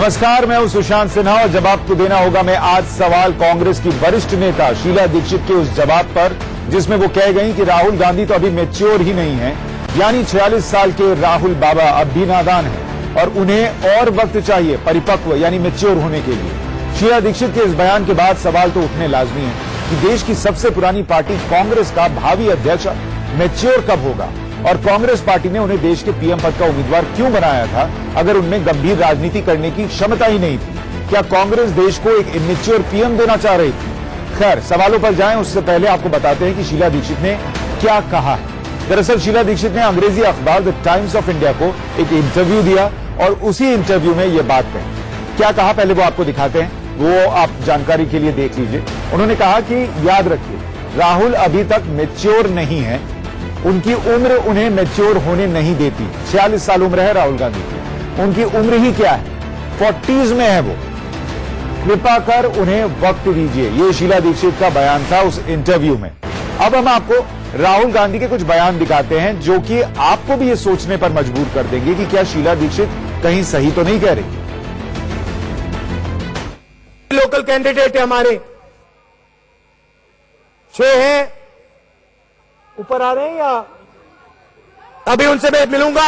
नमस्कार, मैं हूं सुशांत सिन्हा और जवाब तो देना होगा मैं आज सवाल कांग्रेस की वरिष्ठ नेता शीला दीक्षित के उस जवाब पर जिसमें वो कह गई कि राहुल गांधी तो अभी मैच्योर ही नहीं है, यानी 46 साल के राहुल बाबा अब भी नादान है और उन्हें और वक्त चाहिए परिपक्व यानी मैच्योर होने के लिए। शीला दीक्षित के इस बयान के बाद सवाल तो उठने लाजमी है कि देश की सबसे पुरानी पार्टी कांग्रेस का भावी अध्यक्ष मैच्योर कब होगा और कांग्रेस पार्टी ने उन्हें देश के पीएम पद का उम्मीदवार क्यों बनाया था अगर उनमें गंभीर राजनीति करने की क्षमता ही नहीं थी। क्या कांग्रेस देश को एक इमेच्योर पीएम देना चाह रही थी? खैर, सवालों पर जाएं उससे पहले आपको बताते हैं कि शीला दीक्षित ने क्या कहा है। दरअसल शीला दीक्षित ने अंग्रेजी अखबार द टाइम्स ऑफ इंडिया को एक इंटरव्यू दिया और उसी इंटरव्यू में ये बात कही। क्या कहा पहले वो आपको दिखाते हैं, वो आप जानकारी के लिए देख लीजिए। उन्होंने कहा कि याद रखिए, राहुल अभी तक मैच्योर नहीं है, उनकी उम्र उन्हें मैच्योर होने नहीं देती। 46 साल उम्र है राहुल गांधी की, उनकी उम्र ही क्या है, 40s में है वो। कृपा कर उन्हें वक्त दीजिए, ये शीला दीक्षित का बयान था उस इंटरव्यू में। अब हम आपको राहुल गांधी के कुछ बयान दिखाते हैं जो कि आपको भी ये सोचने पर मजबूर कर देंगे कि क्या शीला दीक्षित कहीं सही तो नहीं कह रही। लोकल कैंडिडेट है हमारे 6 हैं, ऊपर आ रहे हैं या अभी उनसे मैं मिलूंगा।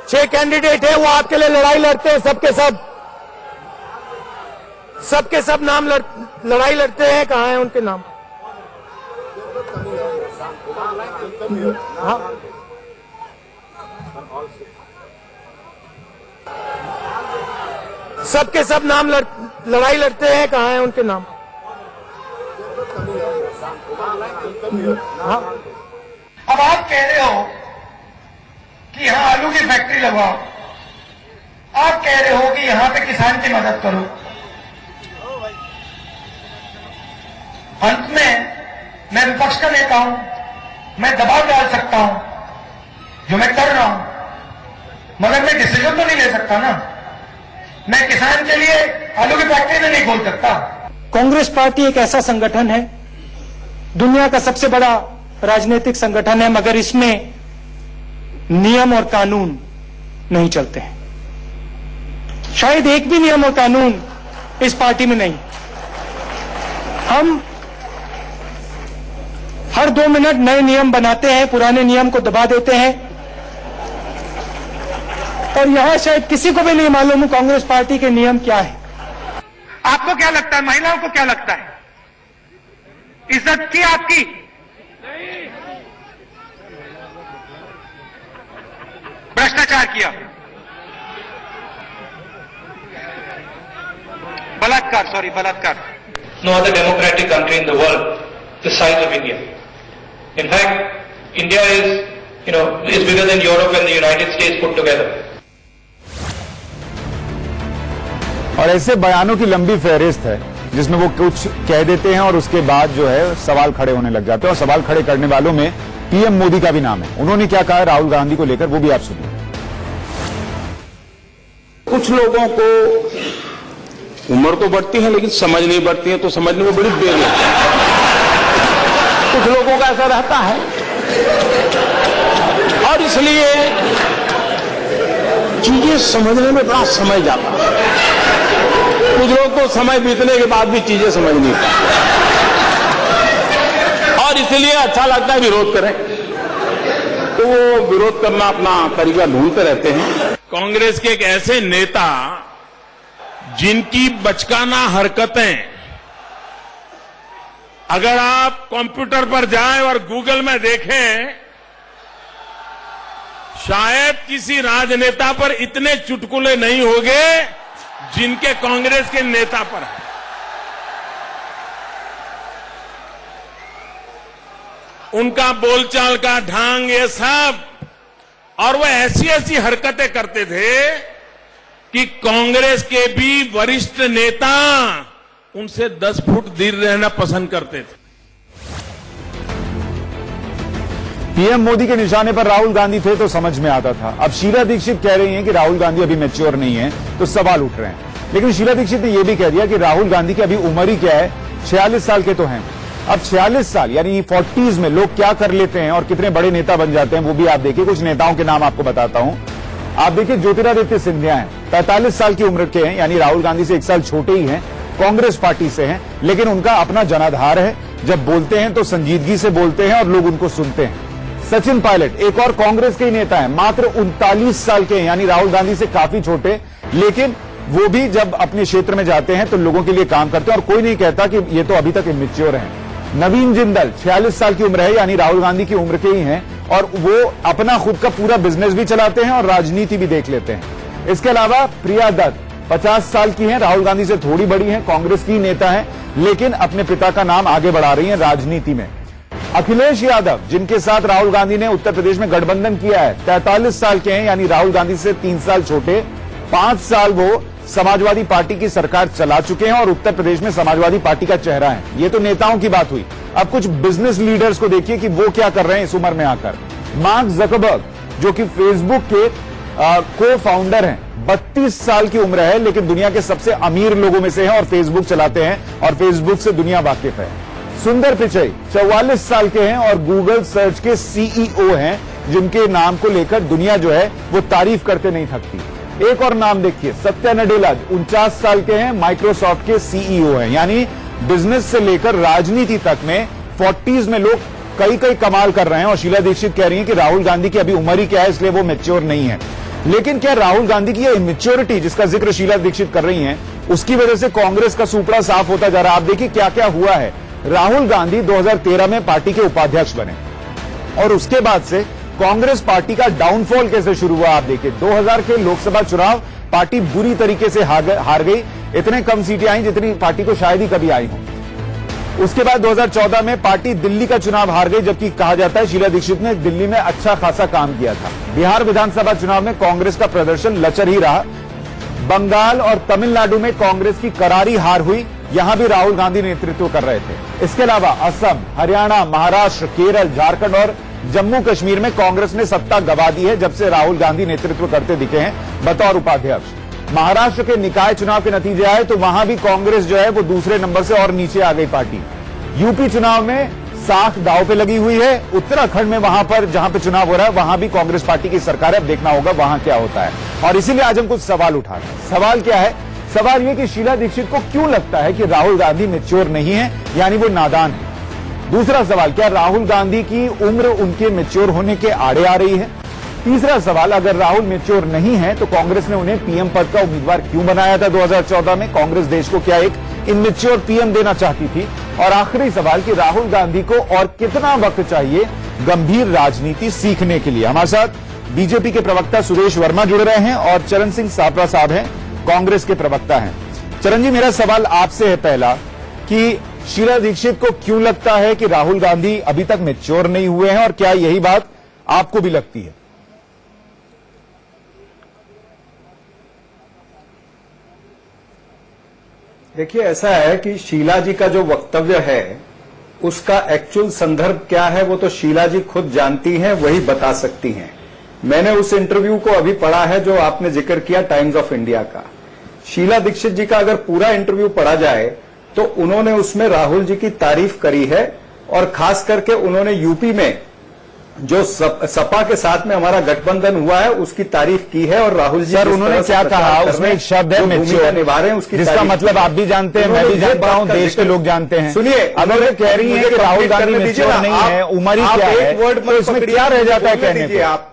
6 कैंडिडेट है, वो आपके लिए लड़ाई लड़ते हैं, सबके सब नाम लड़ाई लड़ते हैं। कहां है उनके नाम? हाँ, सबके सब नाम लड़ाई लड़ते हैं। कहां है उनके नाम? हाँ, अब आप कह रहे हो कि यहां आलू की फैक्ट्री लगवाओ, आप कह रहे हो कि यहां पे किसान की मदद करो। अंत में मैं विपक्ष का नेता हूं, मैं दबाव डाल सकता हूं जो मैं कर रहा हूं, मगर मैं डिसीजन तो नहीं ले सकता ना। मैं किसान के लिए आलू की फैक्ट्री में नहीं खोल सकता। कांग्रेस पार्टी एक ऐसा संगठन है, दुनिया का सबसे बड़ा राजनीतिक संगठन है, मगर इसमें नियम और कानून नहीं चलते हैं। शायद एक भी नियम और कानून इस पार्टी में नहीं। हम हर 2 मिनट नए नियम बनाते हैं, पुराने नियम को दबा देते हैं और यहां शायद किसी को भी नहीं मालूम कांग्रेस पार्टी के नियम क्या है। आपको क्या लगता है, महिलाओं को क्या लगता है? इज्जत की आपकी? भ्रष्टाचार किया, बलात्कार। No other democratic country in the world the size of India. In fact, India is bigger than Europe and the United States put together. और ऐसे बयानों की लंबी फहरिस्त है जिसमें वो कुछ कह देते हैं और उसके बाद जो है सवाल खड़े होने लग जाते हैं और सवाल खड़े करने वालों में पीएम मोदी का भी नाम है। उन्होंने क्या कहा राहुल गांधी को लेकर, वो भी आप सुनिए। कुछ लोगों को उम्र तो बढ़ती है लेकिन समझ नहीं बढ़ती है, तो समझने में बड़ी देर लगती है। कुछ लोगों का ऐसा रहता है और इसलिए चीजें समझने में बड़ा समय जाता है। कुछ लोग तो समय बीतने के बाद भी चीजें समझ नहीं पाते और इसलिए अच्छा लगता है विरोध करें, तो वो विरोध करना अपना तरीका ढूंढते रहते हैं। कांग्रेस के एक ऐसे नेता जिनकी बचकाना हरकतें अगर आप कंप्यूटर पर जाएं और गूगल में देखें, शायद किसी राजनेता पर इतने चुटकुले नहीं होंगे जिनके कांग्रेस के नेता पर है। उनका बोलचाल का ढंग, ये सब, और वो ऐसी ऐसी हरकतें करते थे कि कांग्रेस के भी वरिष्ठ नेता उनसे 10 फुट दूर रहना पसंद करते थे। पीएम मोदी के निशाने पर राहुल गांधी थे तो समझ में आता था। अब शीला दीक्षित कह रही हैं कि राहुल गांधी अभी मैच्योर नहीं है तो सवाल उठ रहे हैं। लेकिन शीला दीक्षित ने यह भी कह दिया कि राहुल गांधी की अभी उम्र ही क्या है, 46 साल के तो हैं। अब 46 साल यानी 40s में लोग क्या कर लेते हैं और कितने बड़े नेता बन जाते हैं वो भी आप देखिए। कुछ नेताओं के नाम आपको बताता हूं। आप देखिए ज्योतिरादित्य सिंधिया हैं, 45 साल की उम्र के हैं, यानी राहुल गांधी से 1 साल छोटे ही हैं, कांग्रेस पार्टी से हैं, लेकिन उनका अपना जनाधार है। जब बोलते हैं तो संजीदगी से बोलते हैं और लोग उनको सुनते हैं। सचिन पायलट एक और कांग्रेस के ही नेता हैं, मात्र 39 साल के हैं, यानी राहुल गांधी से काफी छोटे, लेकिन वो भी जब अपने क्षेत्र में जाते हैं तो लोगों के लिए काम करते हैं और कोई नहीं कहता कि ये तो अभी तक इमेच्योर हैं। नवीन जिंदल 46 साल की उम्र है, यानी राहुल गांधी की उम्र के ही हैं, और वो अपना खुद का पूरा बिजनेस भी चलाते हैं और राजनीति भी देख लेते हैं। इसके अलावा प्रिया दत्त 50 साल की हैं, राहुल गांधी से थोड़ी बड़ी हैं, कांग्रेस की नेता हैं, लेकिन अपने पिता का नाम आगे बढ़ा रही हैं राजनीति में। अखिलेश यादव, जिनके साथ राहुल गांधी ने उत्तर प्रदेश में गठबंधन किया है, 43 साल के हैं, यानी राहुल गांधी से 3 साल छोटे। 5 साल वो समाजवादी पार्टी की सरकार चला चुके हैं और उत्तर प्रदेश में समाजवादी पार्टी का चेहरा है। ये तो नेताओं की बात हुई। अब कुछ बिजनेस लीडर्स को देखिए कि वो क्या कर रहे हैं इस उम्र में आकर। मार्क जकरबर्ग, जो कि फेसबुक के को फाउंडर हैं, 32 साल की उम्र है, लेकिन दुनिया के सबसे अमीर लोगों में से हैं और फेसबुक चलाते हैं और फेसबुक से दुनिया वाकिफ है। सुंदर पिचई 44 साल के हैं और गूगल सर्च के सीईओ हैं, जिनके नाम को लेकर दुनिया जो है वो तारीफ करते नहीं थकती। एक और नाम देखिए, सत्या नडेला 49 साल के हैं, माइक्रोसॉफ्ट के सीईओ हैं। यानी बिजनेस से लेकर राजनीति तक में 40s में लोग कई कमाल कर रहे हैं। और शीला दीक्षित कह रही हैं कि राहुल गांधी की अभी उम्र ही क्या है, इसलिए वो मैच्योर नहीं है। लेकिन क्या राहुल गांधी की ये इमेच्योरिटी जिसका जिक्र शीला दीक्षित कर रही हैं, उसकी वजह से कांग्रेस का सुपड़ा साफ होता जा रहा है? आप देखिए क्या क्या हुआ है। राहुल गांधी 2013 में पार्टी के उपाध्यक्ष बने और उसके बाद से कांग्रेस पार्टी का डाउनफॉल कैसे शुरू हुआ आप देखिए। 2000 के लोकसभा चुनाव पार्टी बुरी तरीके से हार गई, इतने कम सीटें आई जितनी पार्टी को शायद ही कभी आई हो। उसके बाद 2014 में पार्टी दिल्ली का चुनाव हार गई, जबकि कहा जाता है शीला दीक्षित ने दिल्ली में अच्छा खासा काम किया था। बिहार विधानसभा चुनाव में कांग्रेस का प्रदर्शन लचर ही रहा। बंगाल और तमिलनाडु में कांग्रेस की करारी हार हुई, यहां भी राहुल गांधी नेतृत्व कर रहे थे। इसके अलावा असम, हरियाणा, महाराष्ट्र, केरल, झारखंड और जम्मू कश्मीर में कांग्रेस ने सत्ता गंवा दी है जब से राहुल गांधी नेतृत्व करते दिखे हैं बतौर उपाध्यक्ष। महाराष्ट्र के निकाय चुनाव के नतीजे आए तो वहां भी कांग्रेस जो है वो दूसरे नंबर से और नीचे आ गई पार्टी। यूपी चुनाव में साख दांव पे लगी हुई है। उत्तराखंड में वहां पर जहां पे चुनाव हो रहा है वहां भी कांग्रेस पार्टी की सरकार है। अब देखना होगा वहां क्या होता है। और इसीलिए आज हम कुछ सवाल उठा रहे हैं। सवाल क्या है? सवाल यह कि शीला दीक्षित को क्यों लगता है कि राहुल गांधी मैच्योर नहीं है, यानी वो नादान है। दूसरा सवाल, क्या राहुल गांधी की उम्र उनके मैच्योर होने के आड़े आ रही है? तीसरा सवाल, अगर राहुल मैच्योर नहीं है तो कांग्रेस ने उन्हें पीएम पद का उम्मीदवार क्यों बनाया था 2014 में? कांग्रेस देश को क्या एक इनमेच्योर पीएम देना चाहती थी? और आखिरी सवाल कि राहुल गांधी को और कितना वक्त चाहिए गंभीर राजनीति सीखने के लिए? हमारे साथ बीजेपी के प्रवक्ता सुरेश वर्मा जुड़ रहे हैं और चरण सिंह सापरा साहब हैं, कांग्रेस के प्रवक्ता हैं। चरण जी, मेरा सवाल आपसे है पहला कि शीला दीक्षित को क्यों लगता है कि राहुल गांधी अभी तक मैच्योर नहीं हुए हैं, और क्या यही बात आपको भी लगती है? देखिए, ऐसा है कि शीला जी का जो वक्तव्य है उसका एक्चुअल संदर्भ क्या है वो तो शीला जी खुद जानती हैं, वही बता सकती हैं। मैंने उस इंटरव्यू को अभी पढ़ा है जो आपने जिक्र किया टाइम्स ऑफ इंडिया का। शीला दीक्षित जी का अगर पूरा इंटरव्यू पढ़ा जाए तो उन्होंने उसमें राहुल जी की तारीफ करी है और खास करके उन्होंने यूपी में जो सपा के साथ में हमारा गठबंधन हुआ है उसकी तारीफ की है। और राहुल जी सर उन्होंने क्या कहा? उसमें एक शब्द है मैच्योर, निभा रहे हैं उसकी, जिसका मतलब आप भी जानते हैं, मैं भी जानता हूं, देश के लोग जानते हैं। सुनिए, अगर वो कह रही है कि राहुल गांधी मैच्योर नहीं है, उम्र ही क्या है, तो इसमें क्या रह जाता है कहने को? आप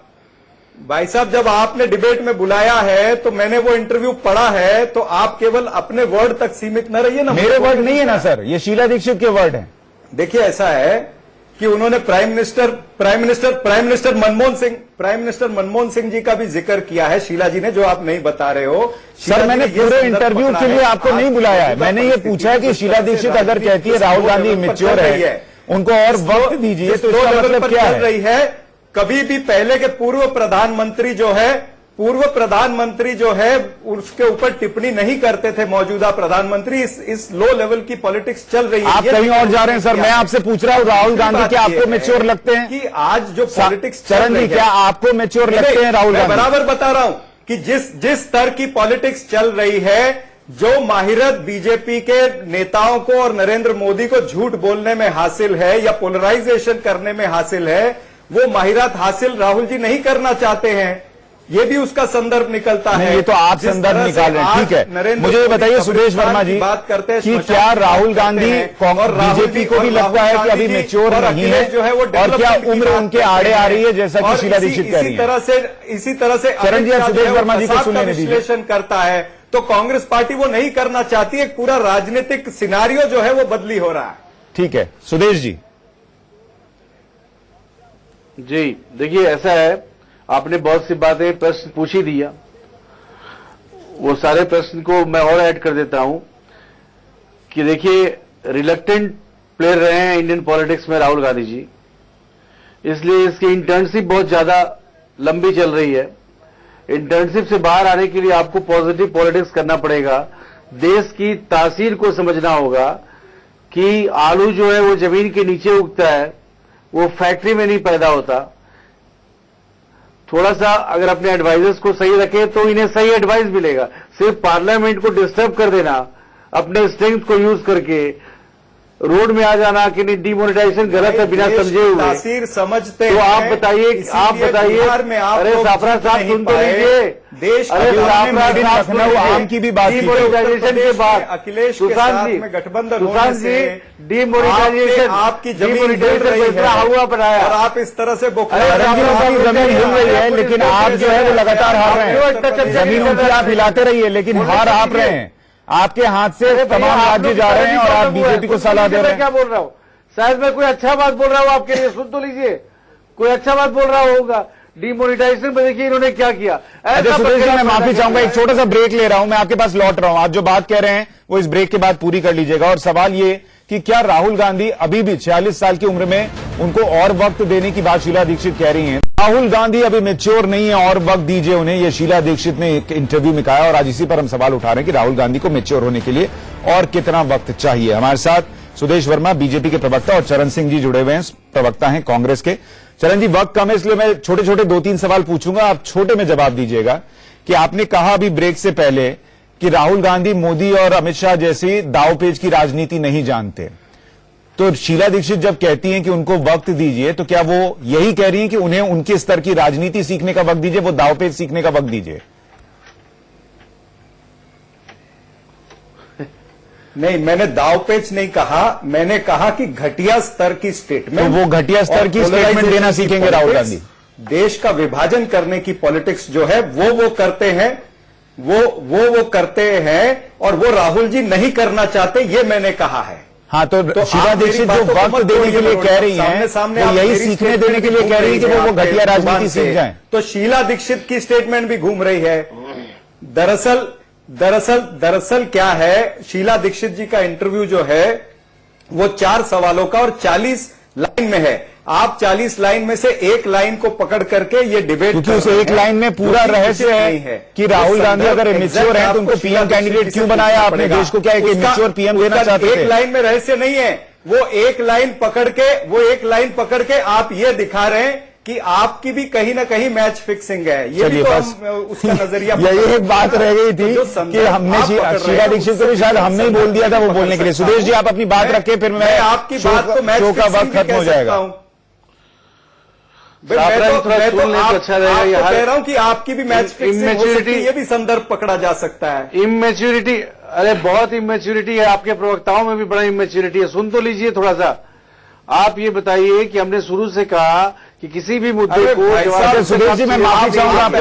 भाई साहब, जब आपने डिबेट में बुलाया है तो मैंने वो इंटरव्यू पढ़ा है, तो आप केवल अपने वर्ड तक सीमित न रहिए ना। मेरे वर्ड नहीं है ना सर, ये शीला दीक्षित के वर्ड हैं। देखिए, ऐसा है कि उन्होंने प्राइम मिनिस्टर मनमोहन सिंह जी का भी जिक्र किया है शीला जी ने, जो आप नहीं बता रहे हो। सर, मैंने पूरे इंटरव्यू के लिए आपको नहीं बुलाया है। मैंने ये पूछा है कि शीला दीक्षित अगर कहती है राहुल गांधी मैच्योर है, उनको और वक्त दीजिए, तो इसका मतलब क्या है? कभी भी पहले के पूर्व प्रधानमंत्री जो है उसके ऊपर टिप्पणी नहीं करते थे मौजूदा प्रधानमंत्री। इस लो लेवल की पॉलिटिक्स चल रही है। आप कहीं और जा रहे हैं सर, मैं आपसे पूछ रहा हूं राहुल गांधी क्या आपको मैच्योर लगते हैं? कि आज जो पॉलिटिक्स चरण जी, क्या आपको मैच्योर लगते हैं राहुल गांधी? बराबर बता रहा हूं कि जिस स्तर की पॉलिटिक्स चल रही है, जो माहिरत बीजेपी के नेताओं को और नरेंद्र मोदी को झूठ बोलने में हासिल है या पोलराइजेशन करने में हासिल है, वो माहिरत हासिल राहुल जी नहीं करना चाहते हैं। ये भी उसका संदर्भ निकलता नहीं, है। ये तो आप जिस संदर्भ तरह से निकाल रहे हैं, आज ठीक है। नरेंद्र मुझे ये मोदी बताइए सुदेश वर्मा जी की बात करते हैं, कि श्मशान क्या की राहुल बात करते गांधी हैं, और राहुल बीजेपी जी को भी और लगता है कि राहुल अभी गांधी जी मेच्योर और नहीं है, अखिलेश जो है वो और क्या डेवलपमेंट की उम्र बात उनके करते आड़े आ हैं। रही है, जैसा कि और शीला दीक्षित कह रही हैं? इसी तरह से चरण जी, आप अमित शाह सुदेश जो है वर्मा जी को फसाद सुनने का नहीं दीजिए। विश्लेषण करता है, तो कांग्रेस पार्टी वो नहीं करना चाहती है। पूरा राजनीतिक सिनारियो जो है वो बदली हो रहा है। ठीक है सुदेश जी। जी देखिए, ऐसा है, आपने बहुत सी बातें प्रश्न पूछ ही दिया। वो सारे प्रश्न को मैं और ऐड कर देता हूं कि देखिए, रिलक्टेंट प्लेयर रहे हैं इंडियन पॉलिटिक्स में राहुल गांधी जी, इसलिए इसकी इंटर्नशिप बहुत ज्यादा लंबी चल रही है। इंटर्नशिप से बाहर आने के लिए आपको पॉजिटिव पॉलिटिक्स करना पड़ेगा, देश की तासीर को समझना होगा कि आलू जो है वो जमीन के नीचे उगता है, वो फैक्ट्री में नहीं पैदा होता। थोड़ा सा अगर अपने एडवाइजर्स को सही रखे तो इन्हें सही एडवाइस मिलेगा। सिर्फ पार्लियामेंट को डिस्टर्ब कर देना, अपने स्ट्रेंथ को यूज करके रोड में आ जाना कि नहीं डिमोनेटाइजेशन गलत है बिना समझे हुए, तासीर समझते तो आप हैं, बताइए, इसीलिए बिहार में आप अरे लोग साफरा जीत साहब नहीं सुन तो पाए। लीजिए, देश अरे के साफरा मेड इन साहब सुन लखनऊ आम की भी बात की। डिमोनेटाइजेशन के बाद अखिलेश के सुशांत साथ जी, में गठबंधन सुशांत होने जी, से डिमोनेटाइजेशन आपकी जमीन हिल रही है हुआ बनाया, और आप इस तरह से अरे आपकी जमीन हिल रही है, लेकिन आप जो है वो लगातार हार रहे हैं। जमीन उनकी आप हिलाते रहिए, लेकिन हार आप रहे हैं। आपके हाथ से तमाम राज्य जा रहे हैं और आप बीजेपी को सलाह दे रहे हैं। क्या बोल रहा हूँ? शायद मैं कोई अच्छा बात बोल रहा हूँ आपके लिए, सुन तो लीजिए, कोई अच्छा बात बोल रहा होगा। डिमोनेटाइजेशन में देखिए इन्होंने क्या किया। अच्छा सुदेश जी, मैं माफी चाहूंगा, एक छोटा सा ब्रेक ले रहा हूं, मैं आपके पास लौट रहा हूं। आप जो बात कह रहे हैं वो इस ब्रेक के बाद पूरी कर लीजिएगा। और सवाल ये कि क्या राहुल गांधी अभी भी 46 साल की उम्र में उनको और वक्त देने की बात शीला दीक्षित कह रही हैं? राहुल गांधी अभी मेच्योर नहीं है, और वक्त दीजिए उन्हें, ये शीला दीक्षित ने एक इंटरव्यू में कहा। और आज इसी पर हम सवाल उठा रहे हैं कि राहुल गांधी को मेच्योर होने के लिए और कितना वक्त चाहिए। हमारे साथ सुदेश वर्मा बीजेपी के प्रवक्ता और चरण सिंह जी जुड़े हुए हैं, प्रवक्ता हैं कांग्रेस के। चरण जी, वक्त कम है इसलिए मैं छोटे छोटे 2-3 सवाल पूछूंगा, आप छोटे में जवाब दीजिएगा। कि आपने कहा अभी ब्रेक से पहले कि राहुल गांधी मोदी और अमित शाह जैसी दावपेच की राजनीति नहीं जानते, तो शीला दीक्षित जब कहती हैं कि उनको वक्त दीजिए, तो क्या वो यही कह रही हैं कि उन्हें उनके स्तर की राजनीति सीखने का वक्त दीजिए, वो दावपेच सीखने का वक्त दीजिए? नहीं, मैंने दावपेच नहीं कहा, मैंने कहा कि घटिया स्तर की स्टेटमेंट। तो वो घटिया स्तर की स्टेटमेंट देना सीखेंगे राहुल गांधी। देश का विभाजन करने की पॉलिटिक्स जो है वो करते हैं, वो करते हैं, और वो राहुल जी नहीं करना चाहते, ये मैंने कहा है। हाँ, तो शीला दीक्षित जो वक्त देने के लिए कह रही हैं, वो यही सीखने देने के लिए कह रही है कि वो घटिया राजनीति सीख जाएं। तो शीला दीक्षित की स्टेटमेंट भी घूम रही है। दरअसल क्या है, शीला दीक्षित जी का इंटरव्यू जो है वो 4 सवालों का और 40 लाइन में है। आप 40 लाइन में से एक लाइन को पकड़ करके ये डिबेट, क्योंकि उस एक लाइन में पूरा रहस्य है कि राहुल गांधी अगर इमेच्योर है तो उनको पीएम कैंडिडेट क्यों बनाया आपने? देश को क्या एक इमेच्योर पीएम देना चाहते थे? एक लाइन में रहस्य नहीं है, वो एक लाइन पकड़ के आप ये दिखा रहे हैं कि आपकी भी कहीं ना कहीं मैच फिक्सिंग है। ये भी तो उसका नजरिया यही एक बात रह गई थी कि हमने शीला दीक्षित को भी शायद हमने ही बोल दिया था वो बोलने के लिए। सुदेश जी, आप अपनी बात रखें, फिर मैं आपकी बात को मैच शो का वक्त खत्म हो जाएगा। मैं तो कह रहा हूं कि आपकी भी मैच फिक्सिंग हो सकती है, ये भी संदर्भ पकड़ा जा सकता है। इमेच्योरिटी, अरे बहुत इमेच्योरिटी है, आपके प्रवक्ताओं में भी बड़ा इमेच्योरिटी है। सुन तो लीजिए थोड़ा सा। आप ये बताइए कि हमने शुरू से कहा कि किसी भी मुद्दे को सुदेश जी, मैं माफी चाहूंगा आपको